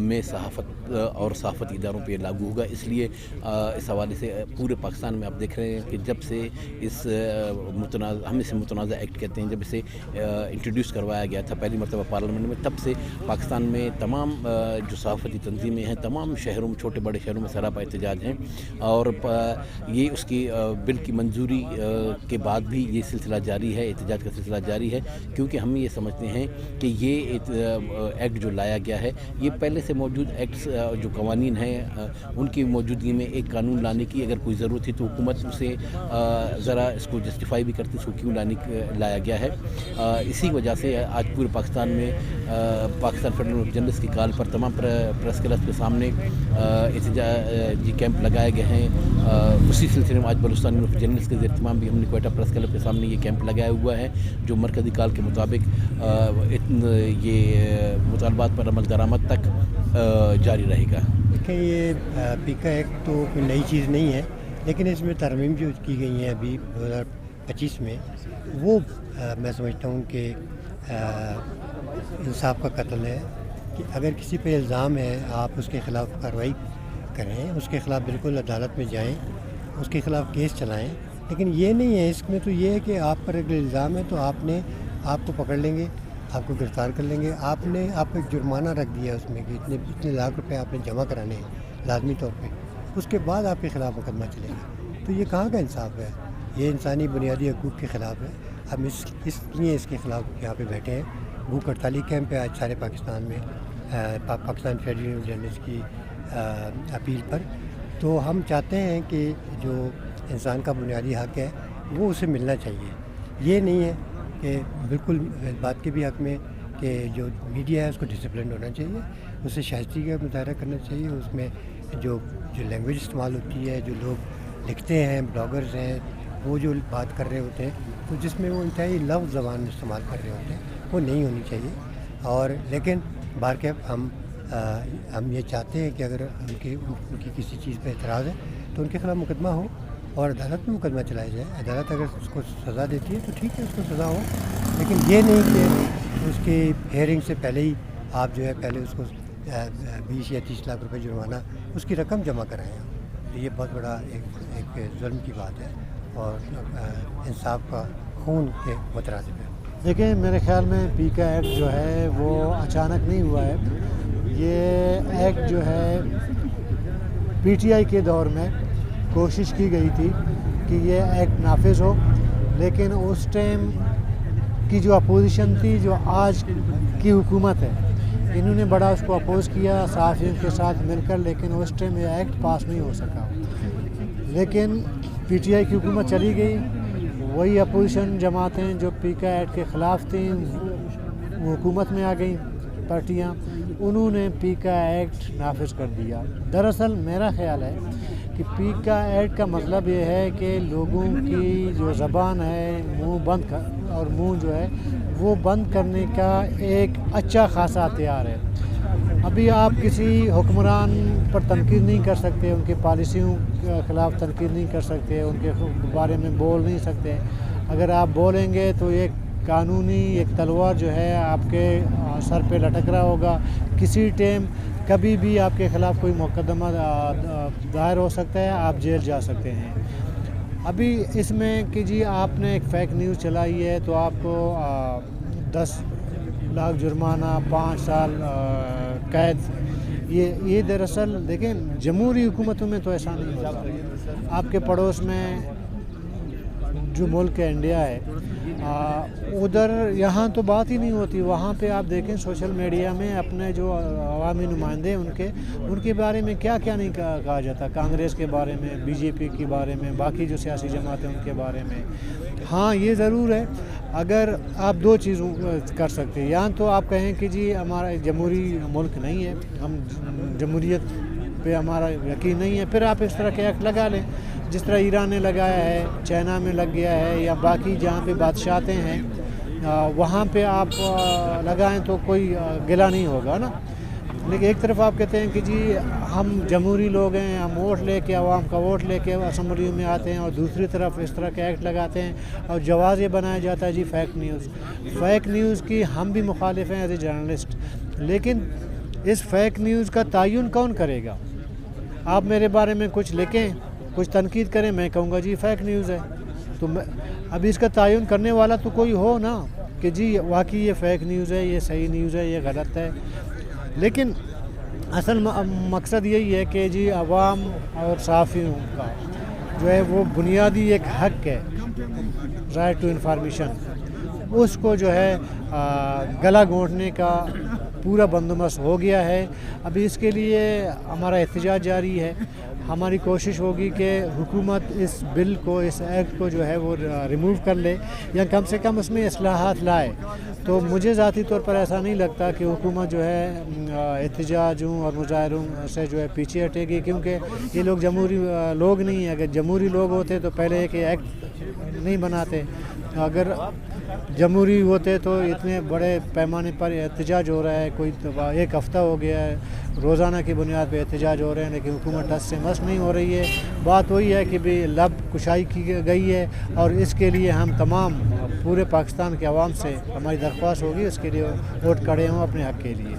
میں صحافت اور صحافتی اداروں پہ لاگو ہوگا، اس لیے اس حوالے سے پورے پاکستان میں آپ دیکھ رہے ہیں کہ جب سے اس ہم اسے متنازع ایکٹ کہتے ہیں، جب اسے انٹروڈیوس کروایا گیا تھا پہلی مرتبہ پارلیمنٹ میں، تب سے پاکستان میں تمام جو صحافتی تنظیمیں ہیں تمام شہروں میں، چھوٹے بڑے شہروں میں سراپا احتجاج ہیں، اور یہ اس کی بل کی منظوری کے بعد بھی یہ سلسلہ جاری ہے، احتجاج کا سلسلہ جاری ہے، کیونکہ ہم یہ سمجھتے ہیں کہ یہ ایکٹ جو لایا گیا ہے یہ پہلے سے موجود ایکٹس جو قوانین ہیں ان کی موجودگی میں ایک قانون لانے کی اگر کوئی ضرورت تھی تو حکومت اسے ذرا اس کو جسٹیفائی بھی کرتی، اس کو کیوں لایا گیا ہے۔ اسی وجہ سے آج پورے پاکستان میں پاکستان فیڈرل آف جرنلسٹ کی کال پر تمام پریس کلب کے سامنے احتجاجی کیمپ لگائے گئے ہیں۔ اسی سلسلے میں آج بلوچستان یونین آف جرنلسٹ کے زیر اہتمام بھی ہم نے کوئٹہ پریس کلب کے سامنے یہ کیمپ لگایا ہوا ہے، جو مرکزی کال کے مطابق یہ مطالبات پر عمل درآمد تک جاری رہے گا۔ دیکھیں یہ پیکا ایکٹ تو کوئی نئی چیز نہیں ہے، لیکن اس میں ترمیم جو کی گئی ہیں ابھی 2025 میں، وہ میں سمجھتا ہوں کہ انصاف کا قتل ہے کہ اگر کسی پہ الزام ہے آپ اس کے خلاف کارروائی کریں، اس کے خلاف بالکل عدالت میں جائیں، اس کے خلاف کیس چلائیں، لیکن یہ نہیں ہے اس میں تو یہ ہے کہ آپ پر اگر الزام ہے تو آپ کو پکڑ لیں گے، آپ کو گرفتار کر لیں گے، آپ ایک جرمانہ رکھ دیا اس میں کہ اتنے لاکھ روپے آپ نے جمع کرانے ہیں لازمی طور پہ، اس کے بعد آپ کے خلاف مقدمہ چلے گا، تو یہ کہاں کا انصاف ہے؟ یہ انسانی بنیادی حقوق کے خلاف ہے۔ ہم اس لیے اس کے خلاف یہاں پہ بیٹھے ہیں۔ بھوک ہڑتالی کیمپ ہے آج سارے پاکستان میں، Pakistan federal union of journalist کی اپیل پر، تو ہم چاہتے ہیں کہ جو انسان کا بنیادی حق ہے وہ اسے ملنا چاہیے۔ یہ نہیں ہے کہ بالکل بات کے بھی حق میں کہ جو میڈیا ہے اس کو ڈسپلن ہونا چاہیے، اسے شائستگی کا مظاہرہ کرنا چاہیے، اس میں جو لینگویج استعمال ہوتی ہے، جو لوگ لکھتے ہیں، بلاگرز ہیں، وہ جو بات کر رہے ہوتے ہیں تو جس میں وہ انتہائی لفظ زبان استعمال کر رہے ہوتے ہیں وہ نہیں ہونی چاہیے۔ اور لیکن بہرکیف ہم یہ چاہتے ہیں کہ اگر ان کی کسی چیز پہ اعتراض ہے تو ان کے خلاف مقدمہ ہو اور عدالت میں مقدمہ چلایا جائے۔ عدالت اگر اس کو سزا دیتی ہے تو ٹھیک ہے، اس کو سزا ہو، لیکن یہ نہیں کہ اس کی ہیئرنگ سے پہلے ہی آپ جو ہے پہلے اس کو 20 یا 30 لاکھ روپے جرمانہ اس کی رقم جمع کرائیں۔ یہ بہت بڑا ایک ظلم کی بات ہے اور انصاف کا خون کے مترادف ہے۔ دیکھیں میرے خیال میں پیکا ایکٹ جو ہے وہ اچانک نہیں ہوا ہے، یہ ایکٹ جو ہے پی ٹی آئی کے دور میں کوشش کی گئی تھی کہ یہ ایکٹ نافذ ہو، لیکن اس ٹائم کی جو اپوزیشن تھی، جو آج کی حکومت ہے، انہوں نے بڑا اس کو اپوز کیا صحافیوں کے ساتھ مل کر، لیکن اس ٹائم یہ ایکٹ پاس نہیں ہو سکا۔ لیکن پی ٹی آئی کی حکومت چلی گئی، وہی اپوزیشن جماعتیں جو پیکا ایکٹ کے خلاف تھیں وہ حکومت میں آ گئیں پارٹیاں، انہوں نے پیکا ایکٹ نافذ کر دیا۔ دراصل میرا خیال ہے کہ پیکا ایکٹ کا مطلب یہ ہے کہ لوگوں کی جو زبان ہے منہ بند اور منہ جو ہے وہ بند کرنے کا ایک اچھا خاصا ہتھیار ہے۔ ابھی آپ کسی حکمران پر تنقید نہیں کر سکتے، ان کی پالیسیوں کے خلاف تنقید نہیں کر سکتے، ان کے بارے میں بول نہیں سکتے۔ اگر آپ بولیں گے تو ایک قانونی ایک تلوار جو ہے آپ کے سر پہ لٹک رہا ہوگا، کسی ٹائم کبھی بھی آپ کے خلاف کوئی مقدمہ دائر ہو سکتا ہے، آپ جیل جا سکتے ہیں۔ ابھی اس میں کہ جی آپ نے ایک فیک نیوز چلائی ہے تو آپ کو 10 لاکھ جرمانہ، 5 سال قید، یہ دراصل دیکھیں جمہوری حکومتوں میں تو ایسا نہیں ہوتا۔ آپ کے پڑوس میں جو ملک ہے انڈیا ہے، ادھر یہاں تو بات ہی نہیں ہوتی، وہاں پہ آپ دیکھیں سوشل میڈیا میں اپنے جو عوامی نمائندے ان کے بارے میں کیا نہیں کہا جاتا، کانگریس کے بارے میں، بی جے پی کے بارے میں، باقی جو سیاسی جماعتیں ان کے بارے میں۔ ہاں یہ ضرور ہے، اگر آپ 2 چیزوں کر سکتے ہیں، یا تو آپ کہیں کہ جی ہمارا جمہوری ملک نہیں ہے، ہم جمہوریت پہ ہمارا یقین نہیں ہے، پھر آپ اس طرح کے ایکٹ لگا لیں جس طرح ایران نے لگایا ہے، چائنا میں لگ گیا ہے، یا باقی جہاں پہ بادشاہتیں ہیں وہاں پہ آپ لگائیں تو کوئی گلہ نہیں ہوگا نا۔ لیکن ایک طرف آپ کہتے ہیں کہ جی ہم جمہوری لوگ ہیں, ہم ووٹ لے کے, عوام کا ووٹ لے کے اسمبلی میں آتے ہیں, اور دوسری طرف اس طرح کے ایکٹ لگاتے ہیں اور جواز یہ بنایا جاتا ہے جی فیک نیوز. فیک نیوز کی ہم بھی مخالف ہیں ایز اے جرنلسٹ, لیکن اس فیک نیوز کا تعین کون کرے گا؟ آپ میرے بارے میں کچھ لکھیں, کچھ تنقید کریں, میں کہوں گا جی فیک نیوز ہے. تو ابھی اس کا تعین کرنے والا تو کوئی ہو نا کہ جی واقعی یہ فیک نیوز ہے, یہ صحیح نیوز ہے, یہ غلط ہے. لیکن اصل مقصد یہی ہے کہ جی عوام اور صحافیوں کا جو ہے وہ بنیادی ایک حق ہے, رائٹ ٹو انفارمیشن, اس کو جو ہے گلا گھونٹنے کا پورا بندوبست ہو گیا ہے. ابھی اس کے لیے ہمارا احتجاج جاری ہے. ہماری کوشش ہوگی کہ حکومت اس بل کو, اس ایکٹ کو جو ہے وہ ریموو کر لے, یا کم سے کم اس میں اصلاحات لائے. تو مجھے ذاتی طور پر ایسا نہیں لگتا کہ حکومت جو ہے احتجاجوں اور مظاہروں سے جو ہے پیچھے ہٹے گی, کیونکہ یہ لوگ جمہوری لوگ نہیں ہیں. اگر جمہوری لوگ ہوتے تو پہلے ایک ایکٹ نہیں بناتے. اگر جمہوری ہوتے تو اتنے بڑے پیمانے پر احتجاج ہو رہا ہے, کوئی ایک ہفتہ ہو گیا ہے روزانہ کی بنیاد پہ احتجاج ہو رہے ہیں, لیکن حکومت ٹس سے مس نہیں ہو رہی ہے. بات وہی ہے کہ بھی لب کشائی کی گئی ہے, اور اس کے لیے ہم تمام پورے پاکستان کے عوام سے ہماری درخواست ہوگی اس کے لیے ووٹ کڑے ہوں اپنے حق کے لیے.